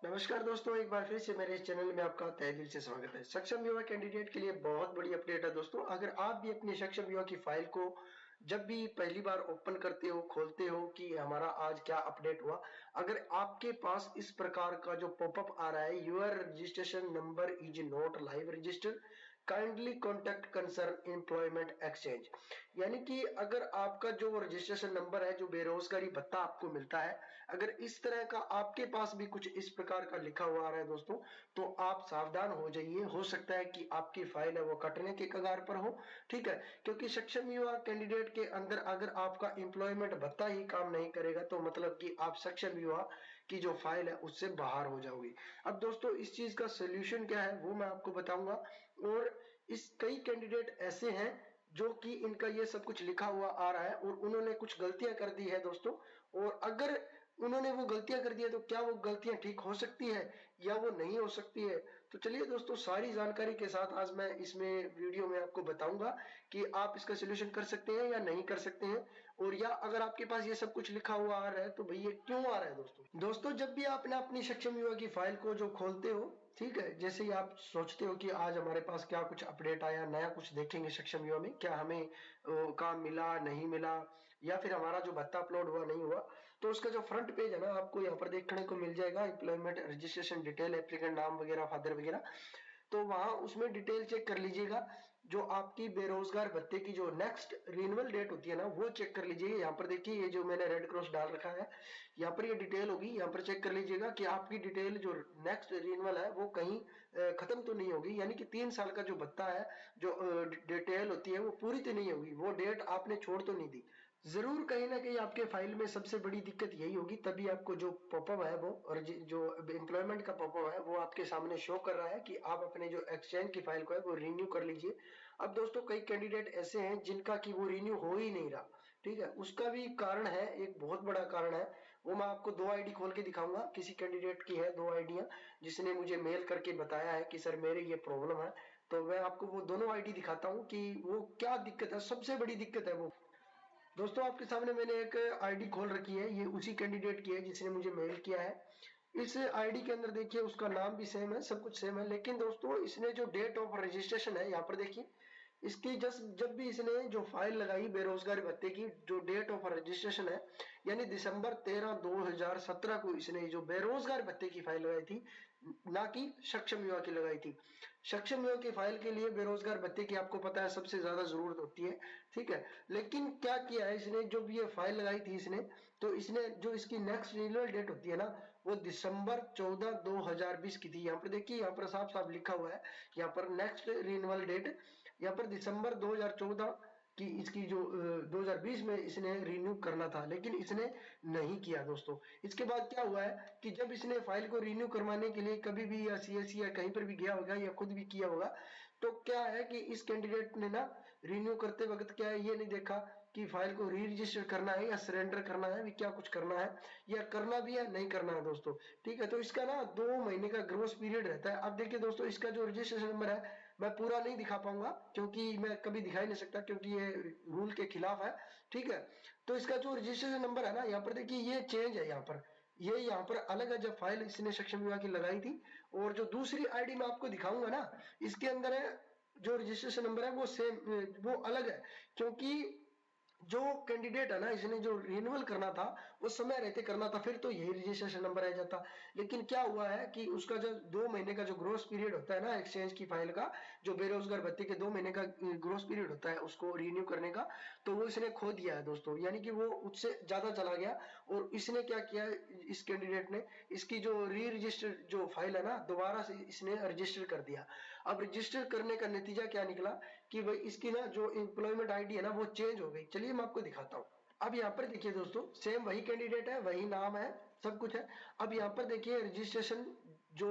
नमस्कार दोस्तों, एक बार फिर से मेरे इस चैनल में आपका तहे दिल से स्वागत है। सक्षम युवा कैंडिडेट के लिए बहुत बड़ी अपडेट है दोस्तों। अगर आप भी अपनी सक्षम युवा की फाइल को जब भी पहली बार ओपन करते हो, खोलते हो कि हमारा आज क्या अपडेट हुआ, अगर आपके पास इस प्रकार का जो पॉपअप आ रहा है, your registration number is not live register, kindly contact concern employment exchange, यानी कि अगर आपका जो रजिस्ट्रेशन नंबर है, जो बेरोजगारी भत्ता आपको मिलता है, अगर इस तरह का आपके पास भी कुछ इस प्रकार का लिखा हुआ आ रहा है दोस्तों, तो आप सावधान हो जाइए। हो सकता है कि आपकी फाइल है वो कटने के कगार पर हो। ठीक है, क्योंकि सक्षम युवा कैंडिडेट के अंदर अगर आपका एम्प्लॉयमेंट भत्ता ही काम नहीं करेगा तो मतलब कि आप सक्षम युवा की जो फाइल है उससे बाहर हो जाओगे। अब दोस्तों, इस चीज का सोल्यूशन क्या है वो मैं आपको बताऊंगा। और इस कई कैंडिडेट ऐसे हैं जो कि इनका ये सब कुछ लिखा हुआ आ रहा है और उन्होंने कुछ गलतियां कर दी है दोस्तों। और अगर उन्होंने वो गलतियां कर दी है तो क्या वो गलतियां ठीक हो सकती है या वो नहीं हो सकती है? तो चलिए दोस्तों, सारी जानकारी के साथ आज मैं इसमें वीडियो में आपको बताऊंगा कि आप इसका सोल्यूशन कर सकते हैं या नहीं कर सकते हैं। और या अगर आपके पास ये सब कुछ लिखा हुआ आ रहा है तो भैया क्यों आ रहा है दोस्तों जब भी आप ना अपनी सक्षम युवा की फाइल को जो खोलते हो, ठीक है, जैसे ही आप सोचते हो कि आज हमारे पास क्या कुछ अपडेट आया, नया कुछ देखेंगे सक्षम युवा में, क्या हमें काम मिला नहीं मिला, या फिर हमारा जो भत्ता अपलोड हुआ नहीं हुआ, तो उसका जो फ्रंट पेज है ना आपको यहाँ पर देखने को मिल जाएगा, एम्प्लॉयमेंट रजिस्ट्रेशन डिटेल, एप्लीकेंट नाम वगैरह, फादर वगैरह। तो वहां उसमें डिटेल चेक कर लीजिएगा। जो आपकी बेरोजगार भत्ते की जो नेक्स्ट रिन्यूअल डेट होती है ना वो चेक कर लीजिए। यहाँ पर देखिए, ये जो मैंने रेड क्रॉस डाल रखा है, यहाँ पर ये डिटेल होगी, यहाँ पर चेक कर लीजिएगा कि आपकी डिटेल जो नेक्स्ट रिन्यूअल है वो कहीं खत्म तो नहीं होगी, यानी कि 3 साल का जो भत्ता है, जो डिटेल होती है वो पूरी तो नहीं होगी, वो डेट आपने छोड़ तो नहीं दी। जरूर कहीं ना कहीं आपके फाइल में सबसे बड़ी दिक्कत यही होगी, तभी आपको जो पॉपअप है वो, और जो एम्प्लॉयमेंट का पॉपअप है वो आपके सामने शो कर रहा है कि आप अपने जो एक्सचेंज की फाइल को है वो रिन्यू कर लीजिए। अब दोस्तों, कई कैंडिडेट ऐसे हैं जिनका कि वो रिन्यू हो ही नहीं रहा। ठीक है, उसका भी कारण है, एक बहुत बड़ा कारण है। वो मैं आपको 2 आईडी खोल के दिखाऊंगा। किसी कैंडिडेट की है 2 आईडियां, जिसने मुझे मेल करके बताया है कि सर मेरे ये प्रॉब्लम है। तो मैं आपको वो दोनों आईडी दिखाता हूँ कि वो क्या दिक्कत है। सबसे बड़ी दिक्कत है वो, दोस्तों आपके सामने मैंने एक आईडी खोल रखी है, ये उसी कैंडिडेट की है जिसने मुझे मेल किया है। इस आईडी के अंदर देखिए, उसका नाम भी सेम है, सब कुछ सेम है, लेकिन दोस्तों इसने जो डेट ऑफ रजिस्ट्रेशन है यहाँ पर देखिए, इसकी जब भी इसने जो फाइल लगाई बेरोजगारी भत्ते की, जो डेट ऑफ रजिस्ट्रेशन है, यानी दिसंबर 13 2017 को इसने जो बेरोजगार भत्ते की फाइल लगाई थी, ना कि सक्षम युवा की लगाई थी। सक्षम युवा की फाइल के लिए बेरोजगार भत्ते की आपको पता है सबसे ज्यादा जरूरत होती है। ठीक है, लेकिन क्या किया है इसने, जो भी ये फाइल लगाई थी इसने, तो इसने जो इसकी नेक्स्ट रिन्यूअल डेट होती है ना वो दिसंबर 14 2020 की थी। यहाँ पर देखिए, यहाँ पर साफ साफ लिखा हुआ है, यहाँ पर नेक्स्ट रिन्यूअल डेट, यहाँ पर दिसंबर 2014 कि इसकी जो 2020 में इसने रिन्यू करना था, लेकिन इसने नहीं किया दोस्तों। इसके बाद क्या हुआ है कि जब इसने फाइल को रिन्यू करवाने के लिए कभी भी या सीएससी या कहीं पर भी गया होगा या खुद भी किया होगा, तो क्या है कि इस कैंडिडेट ने ना रिन्यू करते वक्त क्या है ये नहीं देखा कि फाइल को री रजिस्टर करना है या सरेंडर करना है, भी क्या कुछ करना है, या करना भी है नहीं करना है दोस्तों। ठीक है, तो इसका ना 2 महीने का ग्रोस पीरियड रहता है। अब देखिए दोस्तों, इसका जो रजिस्ट्रेशन नंबर है मैं पूरा नहीं दिखा पाऊंगा क्योंकि मैं कभी दिखा ही नहीं सकता, क्योंकि ये रूल के खिलाफ है। ठीक है, तो इसका जो रजिस्ट्रेशन नंबर है ना, यहाँ पर देखिए ये चेंज है, यहाँ पर ये यहाँ पर अलग है जब फाइल इसने सक्षम विभाग की लगाई थी। और जो दूसरी आईडी मैं आपको दिखाऊंगा ना, इसके अंदर है जो रजिस्ट्रेशन नंबर है वो सेम, वो अलग है, क्योंकि जो कैंडिडेट है ना इसने जो रिन्यूअल करना था वो समय रहते करना था, फिर तो यही रजिस्ट्रेशन नंबर रह जाता। लेकिन क्या हुआ है कि उसका जो 2 महीने का जो ग्रोस पीरियड होता है ना एक्सचेंज की फाइल का, जो बेरोजगार भत्ते के 2 महीने का ग्रोस पीरियड होता है उसको रिन्यू करने का, तो वो इसने खो दिया है दोस्तों, यानी कि वो उससे ज्यादा चला गया। और इसने क्या किया, इस कैंडिडेट ने इसकी जो री रजिस्टर जो फाइल है ना दोबारा से इसने रजिस्टर कर दिया। अब रजिस्टर करने का नतीजा क्या निकला कि भाई इसकी ना जो एम्प्लॉयमेंट आईडी है ना वो चेंज हो गई। चलिए मैं आपको दिखाता हूँ। अब यहाँ पर देखिए दोस्तों, सेम वही कैंडिडेट है, वही नाम है, सब कुछ है। अब यहाँ पर देखिए रजिस्ट्रेशन, जो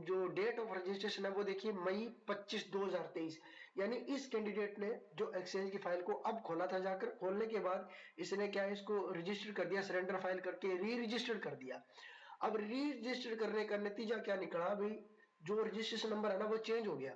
जो डेट ऑफ रजिस्ट्रेशन है वो देखिए मई 25 2023, यानी इस कैंडिडेट ने जो एक्सचेंज की फाइल को अब खोला था, जाकर खोलने के बाद इसने क्या है इसको रजिस्टर कर दिया, सरेंडर फाइल करके री रजिस्टर कर दिया। अब री रजिस्टर करने का नतीजा क्या निकला भाई, जो रजिस्ट्रेशन नंबर है ना वो चेंज हो गया।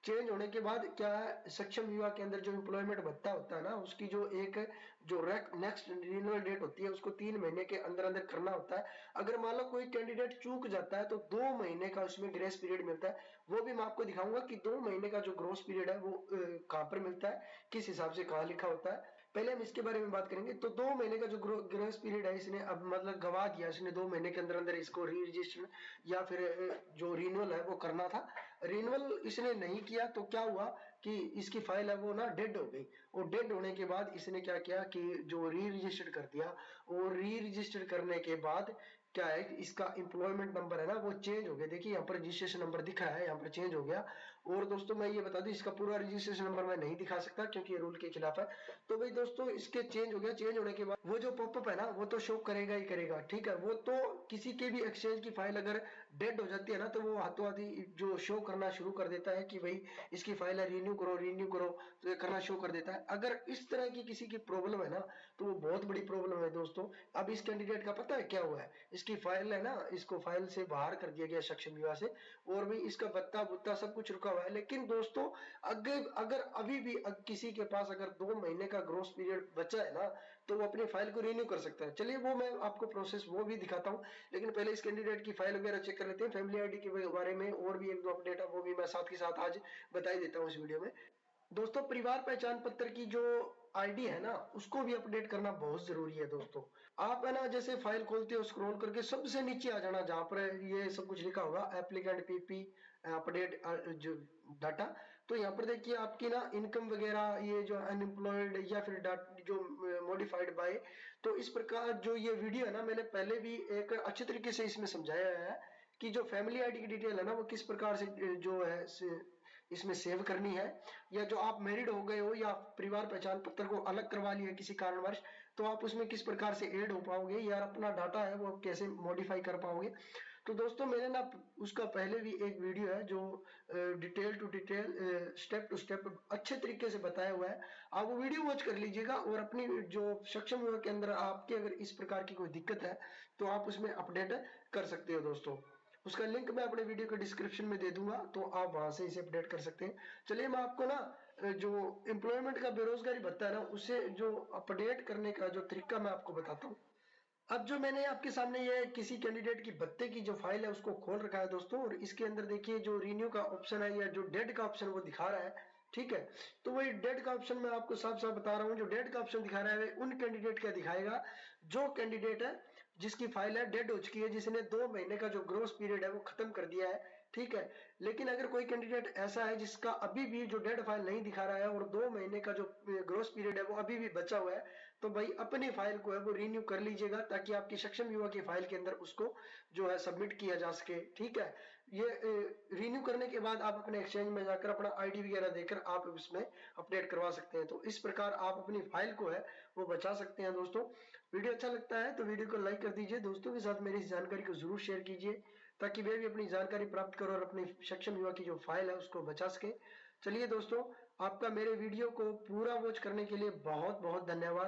चेंज होने के बाद क्या है, सक्षम युवा के अंदर जो एम्प्लॉयमेंट भत्ता होता है ना, उसकी जो एक जो नेक्स्ट रिन्यूअल डेट होती है उसको 3 महीने के अंदर अंदर करना होता है। अगर मान लो कोई कैंडिडेट चूक जाता है तो 2 महीने का उसमें ग्रेस पीरियड मिलता है। वो भी मैं आपको दिखाऊंगा कि 2 महीने का जो ग्रोस पीरियड है वो कहाँ पर मिलता है, किस हिसाब से कहाँ लिखा होता है, पहले हम इसके बारे में बात करेंगे। तो 2 महीने का जो ग्रेस पीरियड है, इसने अब मतलब गवा दिया, इसने 2 महीने के अंदर अंदर इसको री रजिस्टर या फिर जो रिन्यूअल है वो करना था। रिन्यूअल इसने नहीं किया तो क्या हुआ कि इसकी फाइल है वो ना डेड हो गई। और डेड होने के बाद इसने क्या किया कि जो री रजिस्टर कर दिया, और री रजिस्टर करने के बाद क्या है, इसका एम्प्लॉयमेंट नंबर है ना वो चेंज हो गया। देखिए यहाँ पर रजिस्ट्रेशन नंबर दिखा है, यहाँ पर चेंज हो गया। और दोस्तों मैं ये बता दूं, इसका पूरा रजिस्ट्रेशन नंबर मैं नहीं दिखा सकता क्योंकि ये रूल के खिलाफ है। तो भाई दोस्तों इसके चेंज हो गया। चेंज होने के बाद वो जो पॉपअप है ना वो तो शो करेगा ही करेगा, ठीक है। वो तो किसी के भी एक्सचेंज की फाइल अगर डेड हो जाती है ना तो वो हाथों हाथ ही जो शो करना शुरू कर देता है कि भाई इसकी फाइल है, रिन्यू करो रिन्यू करो, तो ये करना शो कर देता है। अगर इस तरह की किसी की प्रॉब्लम है ना तो वो बहुत बड़ी प्रॉब्लम है दोस्तों। अब इस कैंडिडेट का पता है क्या हुआ है, इसकी फाइल है ना, इसको फाइल से बाहर कर दिया गया सक्षम युवा से, और भी इसका भत्ता भुत्ता सब कुछ रुका हुआ है। लेकिन दोस्तों अगर अगर अभी भी किसी के पास अगर 2 महीने का ग्रोस पीरियड बचा है ना तो वो अपनी फाइल को रिन्यू कर सकता है। चलिए वो मैं आपको प्रोसेस वो भी दिखाता हूँ, लेकिन पहले इस कैंडिडेट की फाइल वगैरह चेक कर लेते हैं। फैमिली आईडी के बारे में और भी एक दो अपडेट है वो भी मैं साथ के साथ आज बता ही देता हूँ इस वीडियो में। दोस्तों परिवार पहचान पत्र की जो आईडी है ना उसको भी अपडेट करना बहुत जरूरी है दोस्तों। आप है ना जैसे फाइल खोलते हो स्क्रॉल करके सबसे नीचे आ जाना जहां पर ये सब कुछ लिखा होगा एप्लीकेंट पीपी अपडेट जो डाटा। तो यहाँ पर देखिए आपकी ना इनकम वगैरह ये जो अनएम्प्लॉयड या फिर जो मॉडिफाइड बाय, तो इस प्रकार जो ये वीडियो है ना मैंने पहले भी एक अच्छे तरीके से इसमें समझाया है कि जो फैमिली आईडी की डिटेल है ना वो किस प्रकार से जो है इसमें सेव करनी है। या जो आप मैरिड हो गए हो या परिवार पहचान पत्र को अलग करवा लिया किसी कारणवश तो आप उसमें किस प्रकार से ऐड हो पाओगे या अपना डाटा है वो आप कैसे मॉडिफाई कर पाओगे। तो दोस्तों मैंने ना उसका पहले भी एक वीडियो है जो detail to detail step to step अच्छे तरीके से बताया हुआ है। आप वो वीडियो वॉच कर लीजिएगा और अपनी जो सक्षम युवा के अंदर आपके अगर इस प्रकार की कोई दिक्कत है तो आप उसमें अपडेट कर सकते हो दोस्तों। उसका लिंक मैं अपने वीडियो के डिस्क्रिप्शन में दे दूंगा तो आप वहां से इसे अपडेट कर सकते हैं। चलिए मैं आपको ना जो एम्प्लॉयमेंट का बेरोजगारी भत्ता है ना उसे जो अपडेट करने का जो तरीका मैं आपको बताता हूँ। अब जो मैंने आपके सामने ये किसी कैंडिडेट की भत्ते की जो फाइल है उसको खोल रखा है दोस्तों, और इसके अंदर देखिए जो रिन्यू का ऑप्शन है या जो डेड का ऑप्शन वो दिखा रहा है, ठीक है। तो वही डेड का ऑप्शन मैं आपको साफ साफ बता रहा हूँ, जो डेड का ऑप्शन दिखा रहा है उन कैंडिडेट का दिखाएगा जो कैंडिडेट है जिसकी फाइल है डेड हो चुकी है, जिसने 2 महीने का जो ग्रोस पीरियड है वो खत्म कर दिया है, ठीक है। लेकिन अगर कोई कैंडिडेट ऐसा है जिसका अभी भी जो डेड फाइल नहीं दिखा रहा है और 2 महीने का जो ग्रोस पीरियड है वो अभी भी बचा हुआ है, तो भाई अपनी फाइल को है वो रिन्यू कर लीजिएगा ताकि आपकी सक्षम युवा की फाइल के अंदर उसको जो है सबमिट किया जा सके, ठीक है। ये रिन्यू करने के बाद आप अपने एक्सचेंज में जाकर अपना आईडी वगैरह देकर आप इसमें अपडेट करवा सकते हैं। तो इस प्रकार आप अपनी फाइल को है वो बचा सकते हैं दोस्तों। वीडियो अच्छा लगता है तो वीडियो को लाइक कर दीजिए, दोस्तों के साथ मेरी इस जानकारी को जरूर शेयर कीजिए ताकि वे भी अपनी जानकारी प्राप्त करो और अपनी सक्षम युवा की जो फाइल है उसको बचा सके। चलिए दोस्तों, आपका मेरे वीडियो को पूरा वॉच करने के लिए बहुत बहुत धन्यवाद।